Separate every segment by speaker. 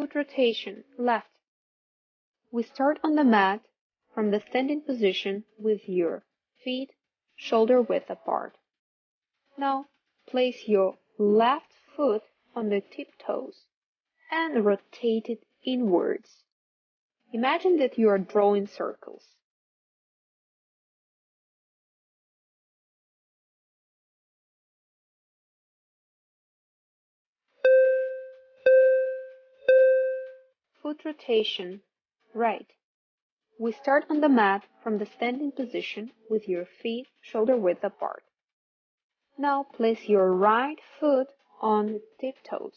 Speaker 1: Foot rotation, left. We start on the mat from the standing position with your feet shoulder width apart. Now, place your left foot on the tiptoes and rotate it inwards. Imagine that you are drawing circles. Foot rotation, right. We start on the mat from the standing position with your feet shoulder width apart. Now place your right foot on the tiptoes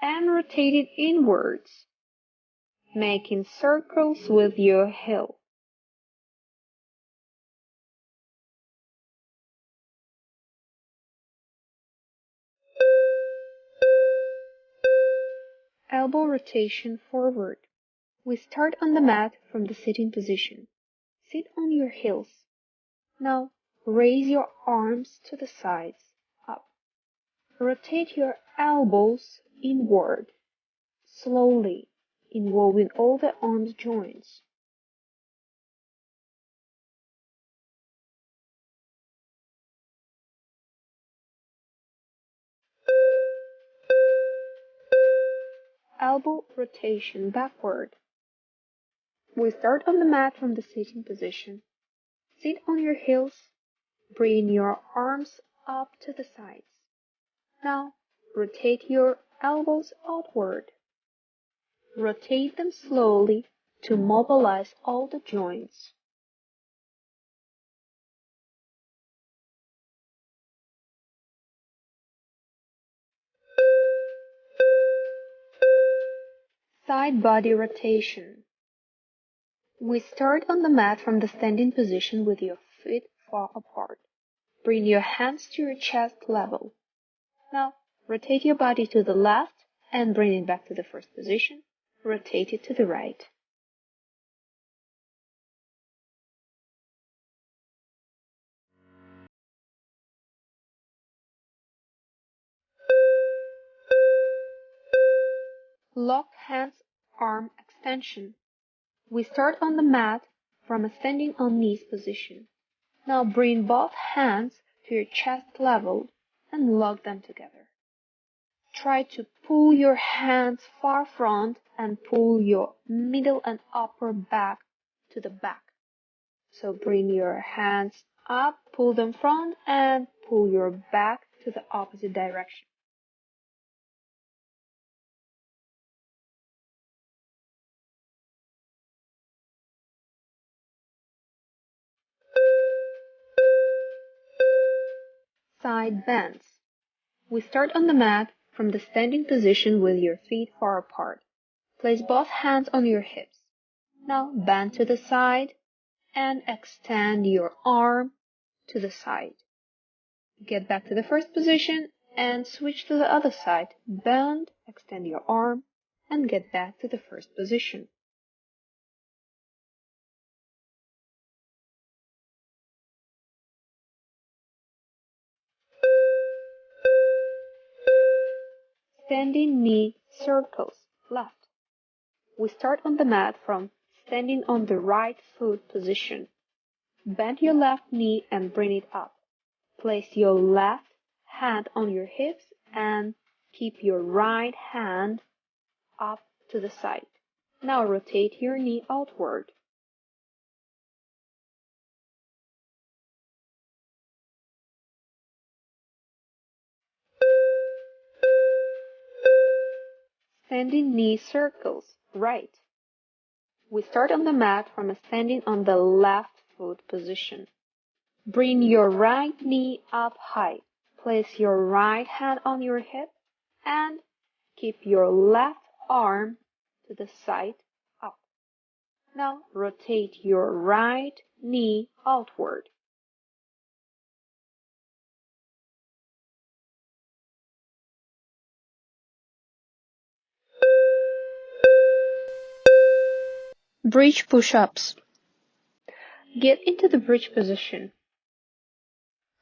Speaker 1: and rotate it inwards, making circles with your heel. Elbow rotation forward. We start on the mat from the sitting position. Sit on your heels. Now raise your arms to the sides, up. Rotate your elbows inward, slowly, involving all the arms joints. Elbow rotation backward. We start on the mat from the sitting position. Sit on your heels. Bring your arms up to the sides. Now, rotate your elbows outward. Rotate them slowly to mobilize all the joints. Side body rotation. We start on the mat from the standing position with your feet far apart. Bring your hands to your chest level. Now, rotate your body to the left and bring it back to the first position. Rotate it to the right. Lock hands, arm extension. We start on the mat from a standing on knees position. Now bring both hands to your chest level and lock them together. Try to pull your hands far front and pull your middle and upper back to the back. So bring your hands up, pull them front, and pull your back to the opposite direction. Side bends. We start on the mat from the standing position with your feet far apart. Place both hands on your hips. Now bend to the side and extend your arm to the side. Get back to the first position and switch to the other side. Bend, extend your arm, and get back to the first position. Standing knee circles, left. We start on the mat from standing on the right foot position. Bend your left knee and bring it up. Place your left hand on your hips and keep your right hand up to the side. Now rotate your knee outward. Standing knee circles, right. We start on the mat from a standing on the left foot position. Bring your right knee up high. Place your right hand on your hip and keep your left arm to the side up. Now rotate your right knee outward. Bridge push-ups. Get into the bridge position.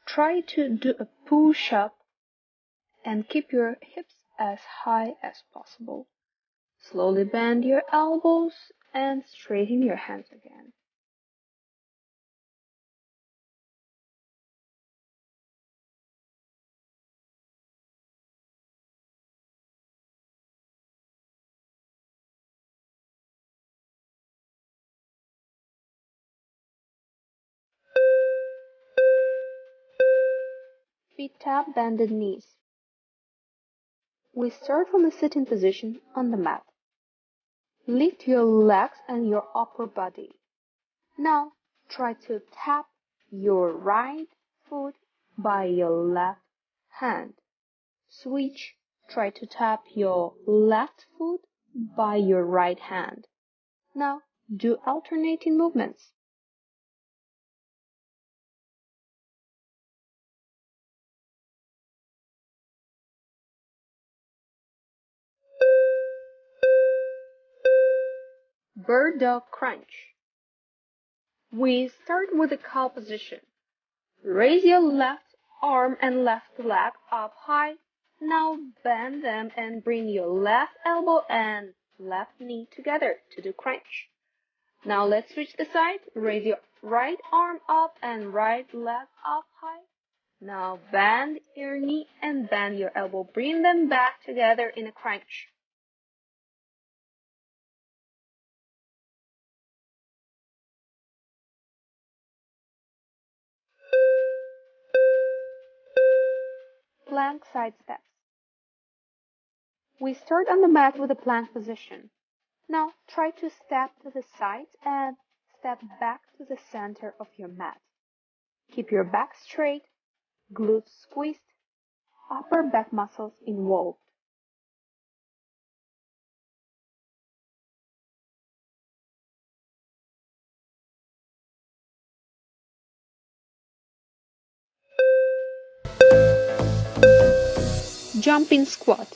Speaker 1: Try to do a push-up and keep your hips as high as possible. Slowly bend your elbows and straighten your hands again. Feet tap bended knees. We start from a sitting position on the mat. Lift your legs and your upper body. Now try to tap your right foot by your left hand. Switch. Try to tap your left foot by your right hand. Now do alternating movements. Bird dog crunch. We start with the cow position. Raise your left arm and left leg up high. Now bend them and bring your left elbow and left knee together to do crunch. Now let's switch the side. Raise your right arm up and right leg up high. Now bend your knee and bend your elbow. Bring them back together in a crunch. Plank side steps. We start on the mat with a plank position. Now try to step to the sides and step back to the center of your mat. Keep your back straight, glutes squeezed, upper back muscles involved. Jumping squat.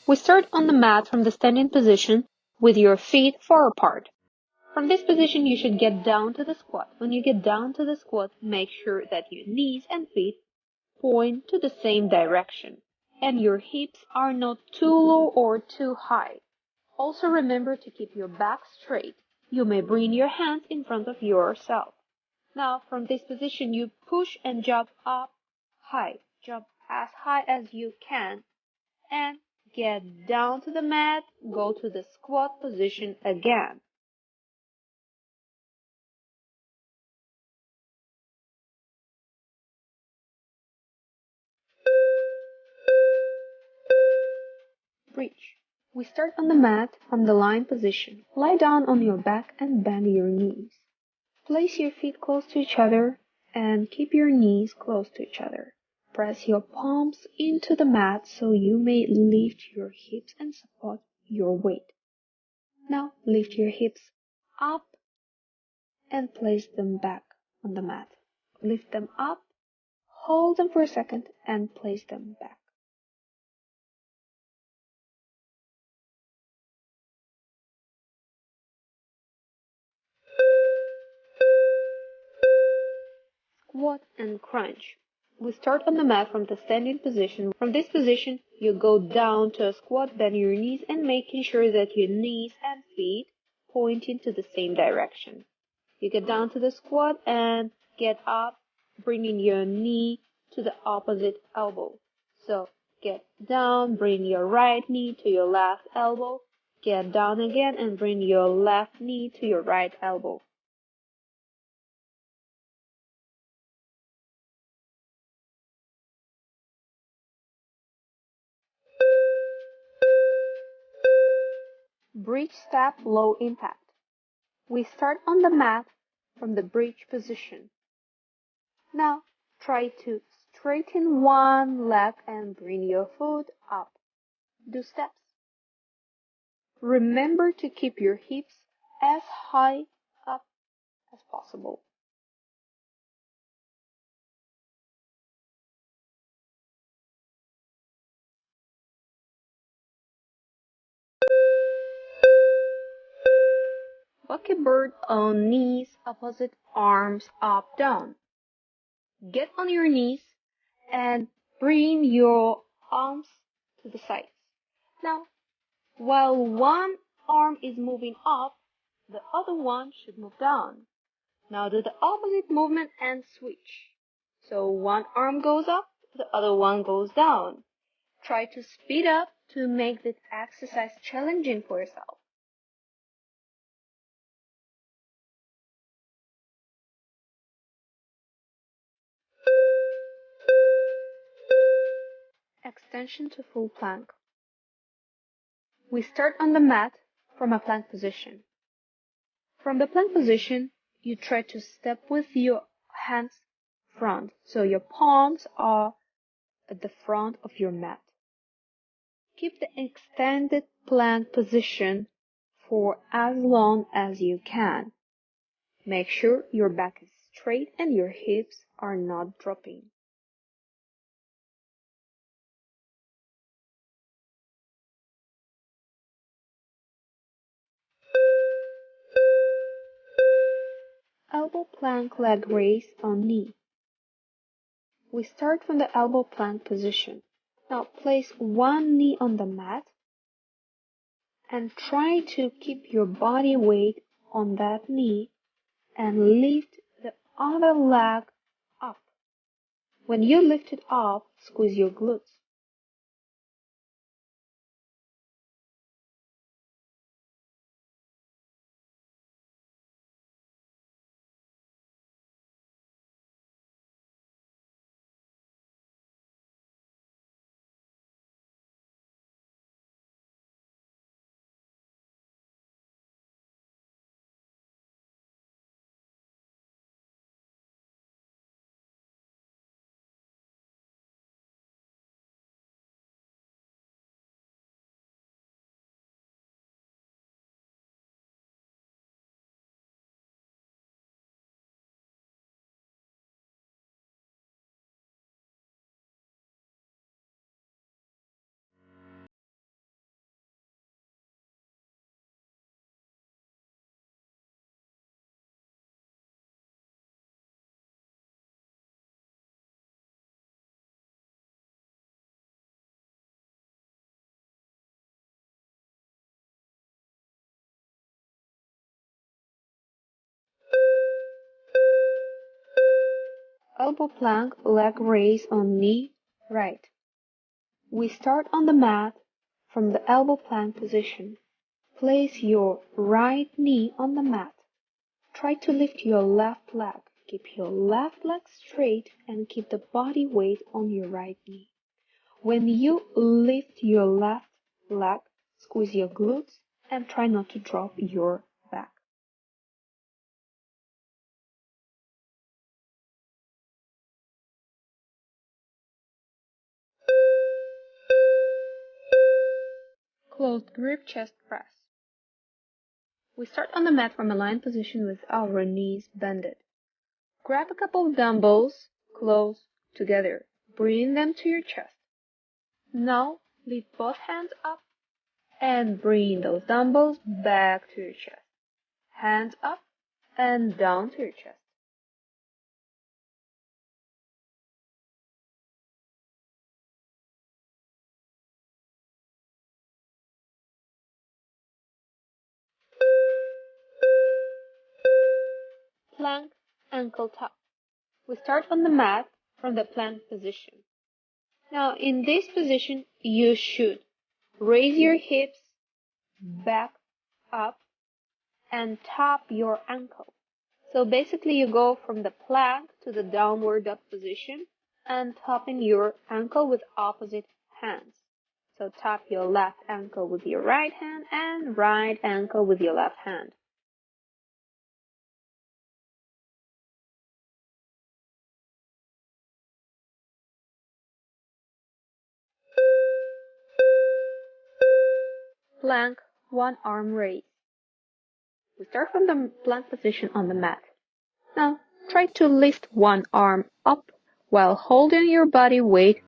Speaker 1: We start on the mat from the standing position with your feet far apart. From this position, you should get down to the squat. When you get down to the squat, make sure that your knees and feet point to the same direction and your hips are not too low or too high. Also remember to keep your back straight. You may bring your hands in front of yourself. Now, from this position, you push and jump up high. Jump as high as you can and get down to the mat. Go to the squat position again. Bridge. We start on the mat from the lying position. Lie down on your back and bend your knees. Place your feet close to each other and keep your knees close to each other. Press your palms into the mat so you may lift your hips and support your weight. Now lift your hips up and place them back on the mat. Lift them up, hold them for a second, and place them back. Squat and crunch. We start on the mat from the standing position. From this position, you go down to a squat, bend your knees and making sure that your knees and feet pointing to the same direction. You get down to the squat and get up, bringing your knee to the opposite elbow. So get down, bring your right knee to your left elbow. Get down again and bring your left knee to your right elbow. Bridge step low impact. We start on the mat from the bridge position. Now try to straighten one leg and bring your foot up. Do steps. Remember to keep your hips as high up as possible. Buckybird on knees, opposite arms up, down. Get on your knees and bring your arms to the sides. Now, while one arm is moving up, the other one should move down. Now do the opposite movement and switch. So one arm goes up, the other one goes down. Try to speed up to make this exercise challenging for yourself. Extension to full plank. We start on the mat from a plank position. From the plank position, you try to step with your hands front, so your palms are at the front of your mat. Keep the extended plank position for as long as you can. Make sure your back is straight and your hips are not dropping. Elbow plank leg raise on knee. We start from the elbow plank position. Now place one knee on the mat and try to keep your body weight on that knee and lift the other leg up. When you lift it up, squeeze your glutes. Elbow plank leg raise on knee right. We start on the mat from the elbow plank position. Place your right knee on the mat. Try to lift your left leg. Keep your left leg straight and keep the body weight on your right knee. When you lift your left leg, squeeze your glutes and try not to drop your back. Closed grip chest press. We start on the mat from a lying position with our knees bended. Grab a couple of dumbbells close together. Bring them to your chest. Now lift both hands up and bring those dumbbells back to your chest. Hands up and down to your chest. Plank ankle tuck. We start on the mat from the plank position. Now in this position you should raise your hips back up and tap your ankle. So basically you go from the plank to the downward dog position and tapping your ankle with opposite hands. So tap your left ankle with your right hand and right ankle with your left hand. Plank one arm raise. We start from the plank position on the mat. Now try to lift one arm up while holding your body weight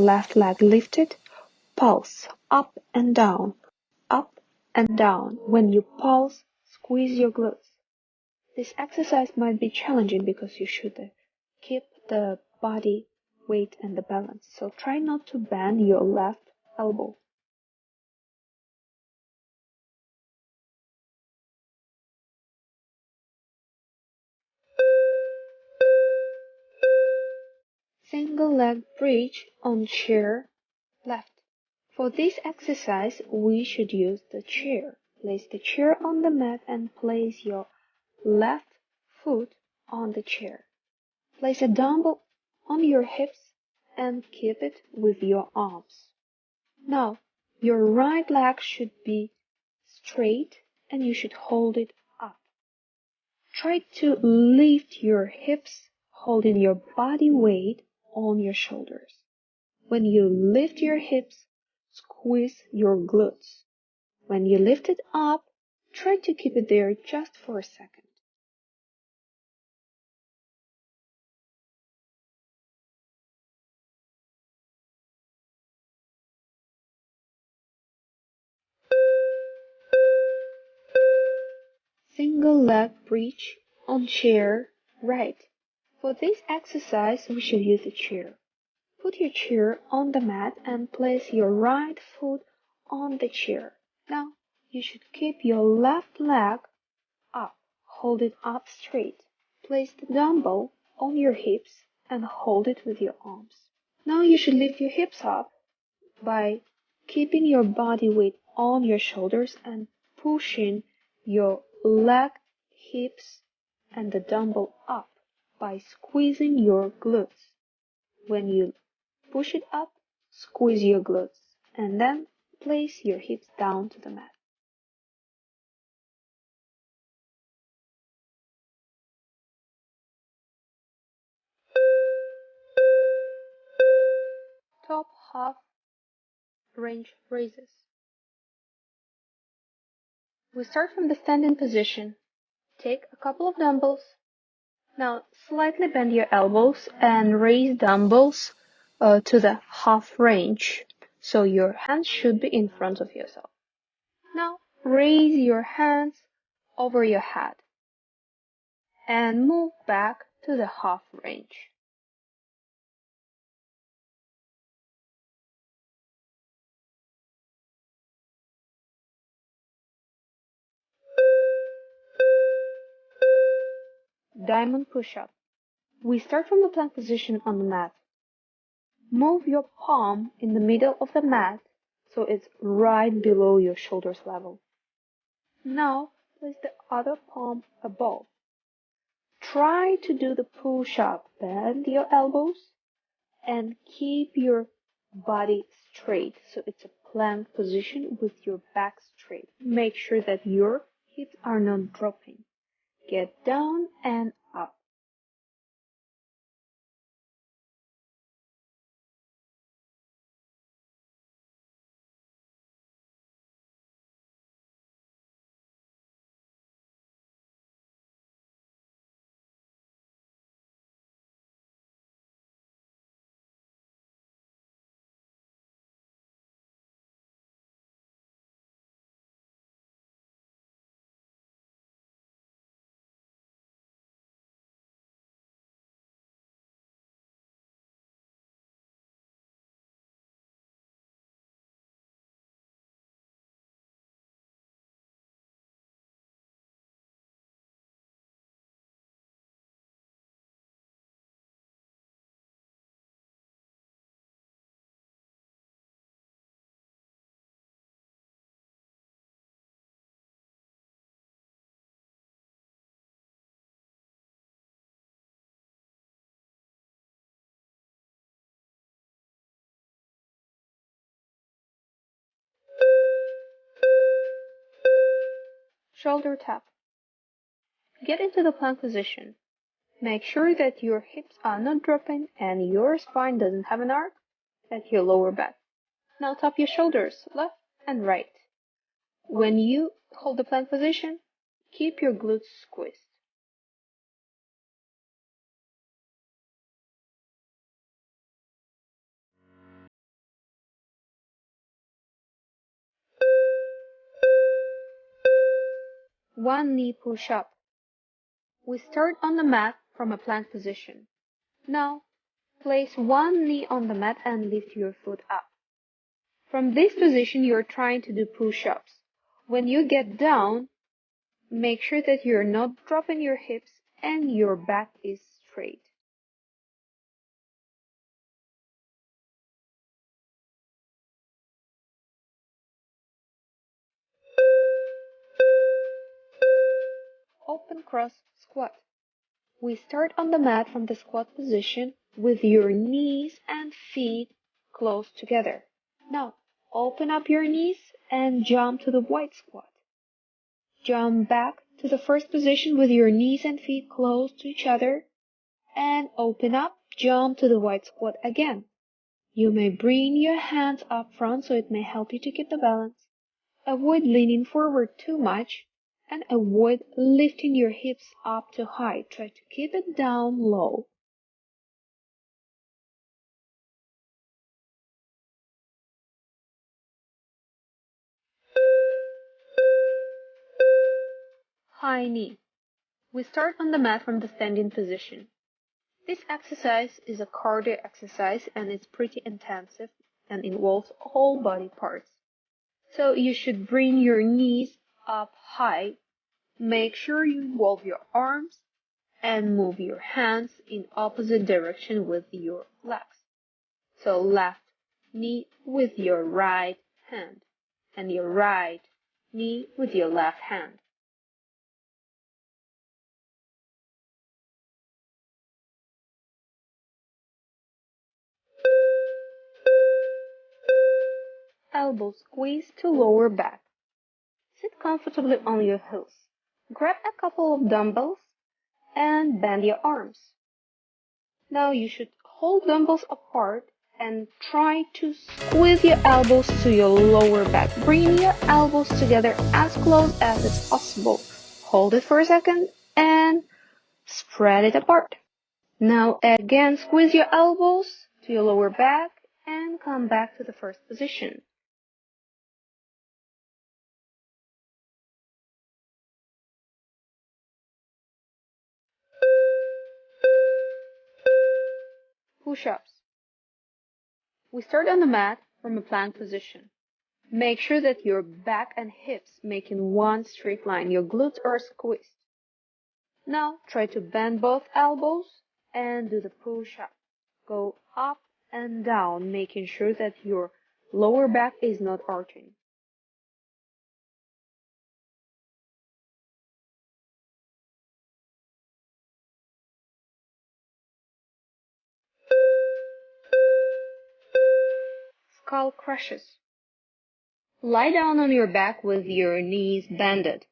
Speaker 1: left leg lifted, pulse up and down, up and down. When you pulse, squeeze your glutes. This exercise might be challenging because you should keep the body weight and the balance. So try not to bend your left elbow. Single leg bridge on chair left. For this exercise, we should use the chair. Place the chair on the mat and place your left foot on the chair. Place a dumbbell on your hips and keep it with your arms. Now, your right leg should be straight and you should hold it up. Try to lift your hips, holding your body weight on your shoulders. When you lift your hips, squeeze your glutes. When you lift it up, try to keep it there just for a second. Single leg bridge on chair right. For this exercise, we should use a chair. Put your chair on the mat and place your right foot on the chair. Now, you should keep your left leg up. Hold it up straight. Place the dumbbell on your hips and hold it with your arms. Now you should lift your hips up by keeping your body weight on your shoulders and pushing your leg, hips, and the dumbbell up by squeezing your glutes. When you push it up, squeeze your glutes, and then place your hips down to the mat. Top half range raises. We start from the standing position. Take a couple of dumbbells. Now slightly bend your elbows and raise dumbbells to the half range. So your hands should be in front of yourself. Now raise your hands over your head and move back to the half range. Diamond push-up. We start from the plank position on the mat. Move your palm in the middle of the mat so it's right below your shoulders level. Now place the other palm above. Try to do the push-up. Bend your elbows and keep your body straight. So it's a plank position with your back straight. Make sure that your hips are not dropping. Get down and up. Shoulder tap. Get into the plank position. Make sure that your hips are not dropping and your spine doesn't have an arc at your lower back. Now tap your shoulders left and right. When you hold the plank position, keep your glutes squeezed. One knee push-up. We start on the mat from a plank position. Now, place one knee on the mat and lift your foot up. From this position, you're trying to do push-ups. When you get down, make sure that you're not dropping your hips and your back is straight. Open cross squat. We start on the mat from the squat position with your knees and feet close together. Now, open up your knees and jump to the wide squat. Jump back to the first position with your knees and feet close to each other and open up, jump to the wide squat again. You may bring your hands up front so it may help you to keep the balance. Avoid leaning forward too much and avoid lifting your hips up too high. Try to keep it down low. High knee. We start on the mat from the standing position. This exercise is a cardio exercise and it's pretty intensive and involves all body parts. So you should bring your knees up high. Make sure you involve your arms and move your hands in opposite direction with your legs. So left knee with your right hand and your right knee with your left hand. Elbow squeeze to lower back. Sit comfortably on your heels. Grab a couple of dumbbells and bend your arms. Now you should hold dumbbells apart and try to squeeze your elbows to your lower back. Bring your elbows together as close as it's possible. Hold it for a second and spread it apart. Now again, squeeze your elbows to your lower back and come back to the first position. Push-ups. We start on the mat from a plank position. Make sure that your back and hips make in one straight line. Your glutes are squeezed. Now try to bend both elbows and do the push-up. Go up and down, making sure that your lower back is not arching. Skull crushes. Lie down on your back with your knees bended.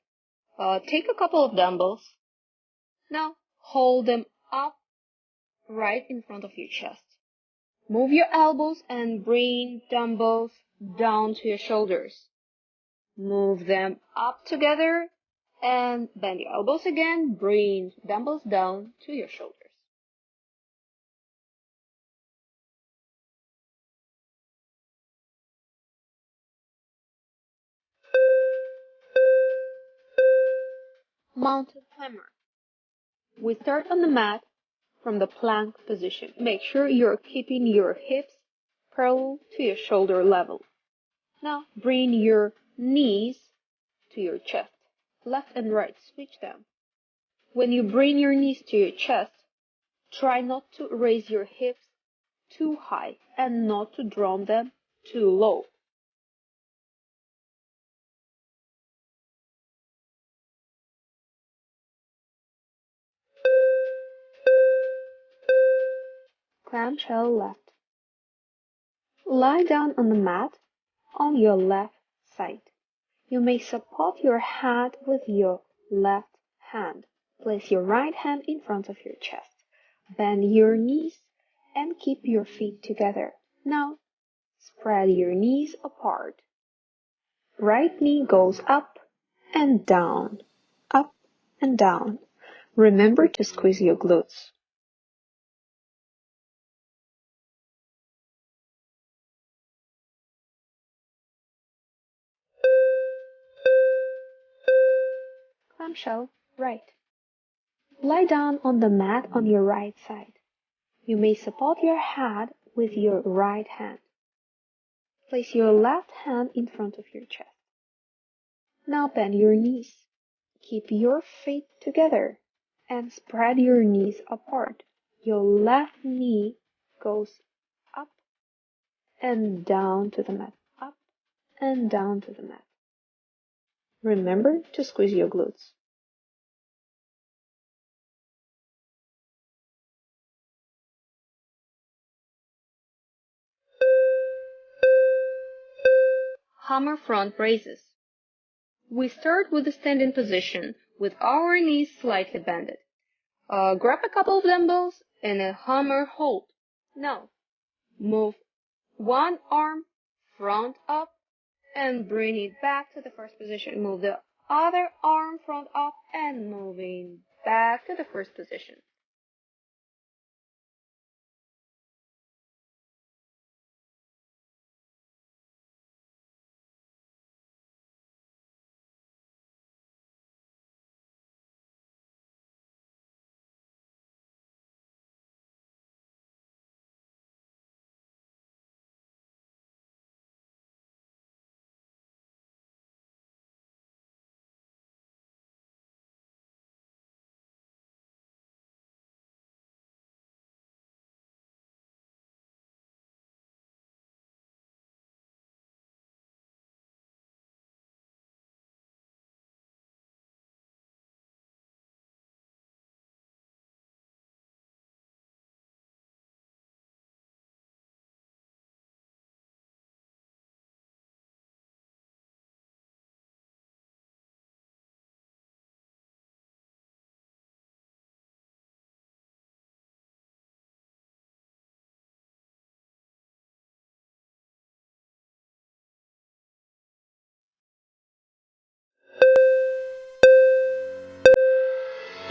Speaker 1: Take a couple of dumbbells. Now hold them up right in front of your chest. Move your elbows and bring dumbbells down to your shoulders. Move them up together and bend your elbows again. Bring dumbbells down to your shoulders. Mountain climber. We start on the mat from the plank position. Make sure you're keeping your hips parallel to your shoulder level. Now bring your knees to your chest. Left and right, switch them. When you bring your knees to your chest, try not to raise your hips too high and not to drop them too low. Clamshell left. Lie down on the mat on your left side. You may support your head with your left hand. Place your right hand in front of your chest. Bend your knees and keep your feet together. Now, spread your knees apart. Right knee goes up and down, up and down. Remember to squeeze your glutes. clamshell, right. Lie down on the mat on your right side. You may support your head with your right hand. Place your left hand in front of your chest. Now bend your knees. Keep your feet together and spread your knees apart. Your left knee goes up and down to the mat, up and down to the mat. Remember to squeeze your glutes. Hammer front raises. We start with the standing position with our knees slightly bended. Grab a couple of dumbbells and a hammer hold. Now, move one arm front up and bring it back to the first position. Move the other arm front up and moving back to the first position.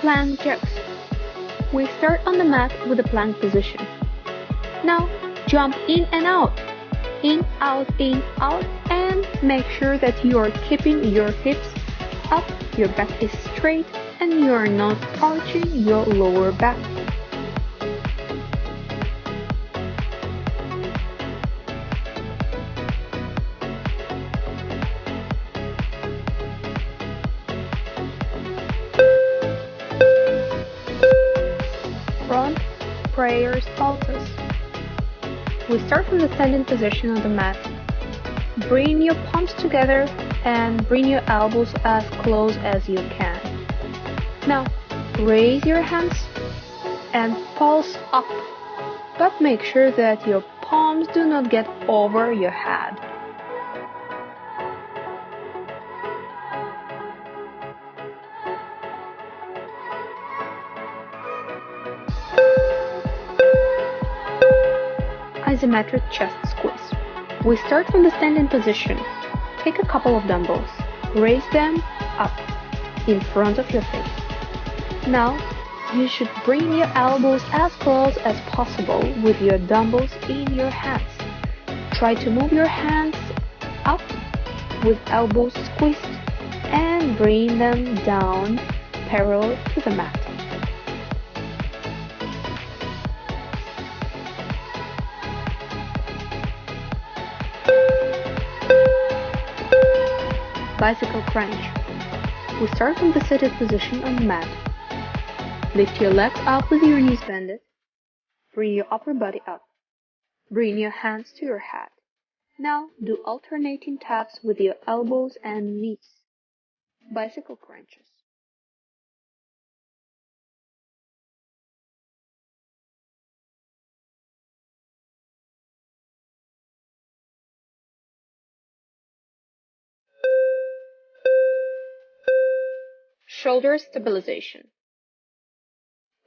Speaker 1: Plank jerks. We start on the mat with the plank position. Now, jump in and out, in, out, and make sure that you are keeping your hips up, your back is straight, and you are not arching your lower back. Front prayer pulses. We start from the standing position on the mat. Bring your palms together and bring your elbows as close as you can. Now, raise your hands and pulse up, but make sure that your palms do not get over your head. Isometric chest squeeze. We start from the standing position. Take a couple of dumbbells. Raise them up in front of your face. Now, you should bring your elbows as close as possible with your dumbbells in your hands. Try to move your hands up with elbows squeezed and bring them down parallel to the mat. Bicycle crunch. We start from the seated position on the mat. Lift your legs up with your knees bended. Bring your upper body up. Bring your hands to your head. Now do alternating taps with your elbows and knees. Bicycle crunches. Shoulder stabilization.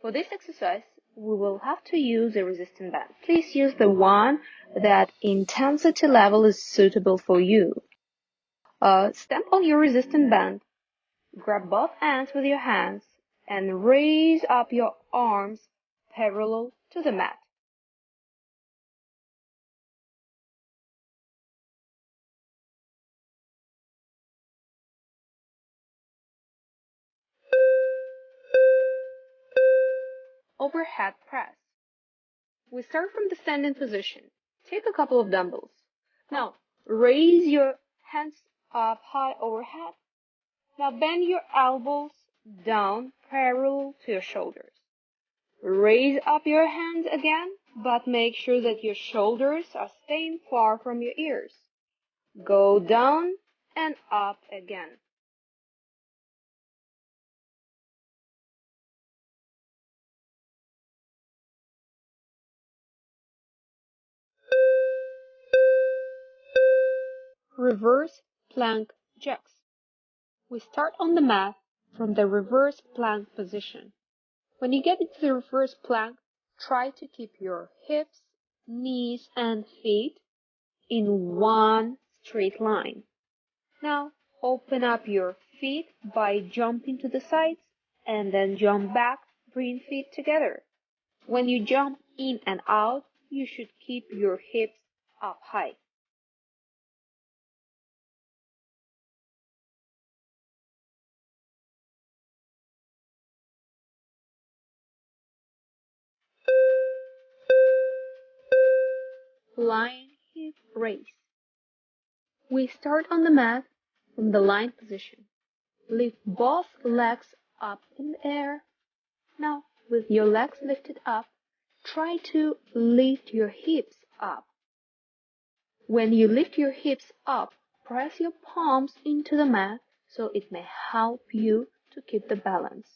Speaker 1: For this exercise, we will have to use a resistance band. Please use the one that intensity level is suitable for you. Stamp on your resistance band, grab both ends with your hands, and raise up your arms parallel to the mat. overhead press. We start from the standing position. Take a couple of dumbbells. Now, raise your hands up high overhead. Now bend your elbows down parallel to your shoulders. Raise up your hands again, but make sure that your shoulders are staying far from your ears. Go down and up again. Reverse plank jacks. We start on the mat from the reverse plank position. When you get into the reverse plank, try to keep your hips, knees, and feet in one straight line. Now, open up your feet by jumping to the sides and then jump back, bring feet together. When you jump in and out, you should keep your hips up high. Lying hip raise. We start on the mat from the lying position. Lift both legs up in the air. Now, with your legs lifted up, try to lift your hips up. When you lift your hips up, press your palms into the mat so it may help you to keep the balance.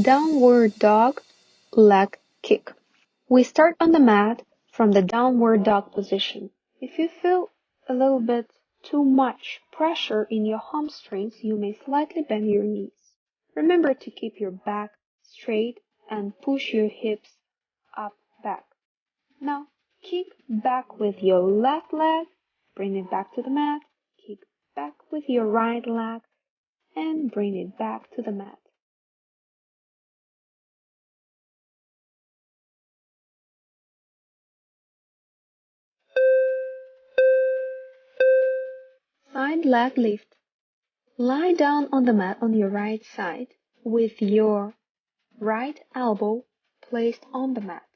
Speaker 1: Downward dog leg kick. We start on the mat from the downward dog position. If you feel a little bit too much pressure in your hamstrings, you may slightly bend your knees. Remember to keep your back straight and push your hips up back. Now, kick back with your left leg, bring it back to the mat, kick back with your right leg, and bring it back to the mat. Side leg lift. Lie down on the mat on your right side with your right elbow placed on the mat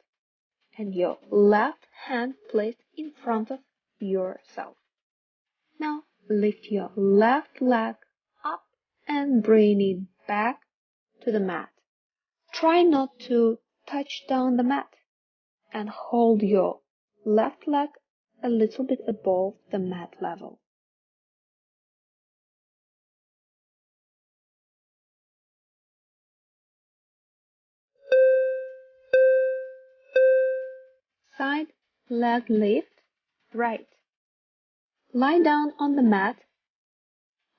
Speaker 1: and your left hand placed in front of yourself. Now lift your left leg up and bring it back to the mat. Try not to touch down the mat and hold your left leg a little bit above the mat level. Side leg lift, right. Lie down on the mat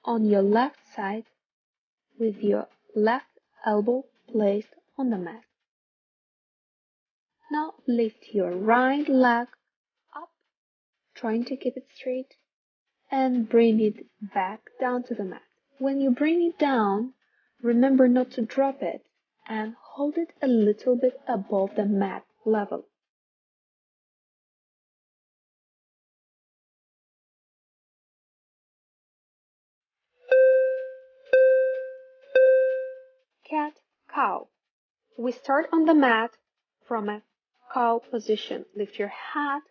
Speaker 1: on your left side with your left elbow placed on the mat. Now lift your right leg up, trying to keep it straight, and bring it back down to the mat. When you bring it down, remember not to drop it and hold it a little bit above the mat level. Cat-cow. We start on the mat from a cow position. Lift your head,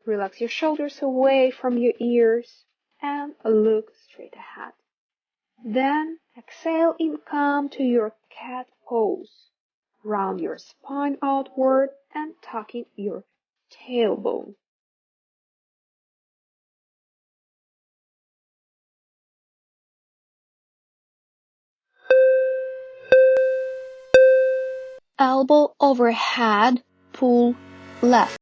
Speaker 1: relax your shoulders away from your ears, and look straight ahead. Then exhale and come to your cat pose. Round your spine outward and tucking your tailbone. Elbow overhead, pull left.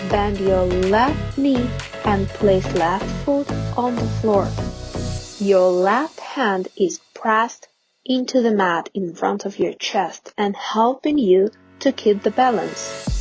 Speaker 1: bend your left knee and place left foot on the floor. Your left hand is pressed into the mat in front of your chest and helping you to keep the balance.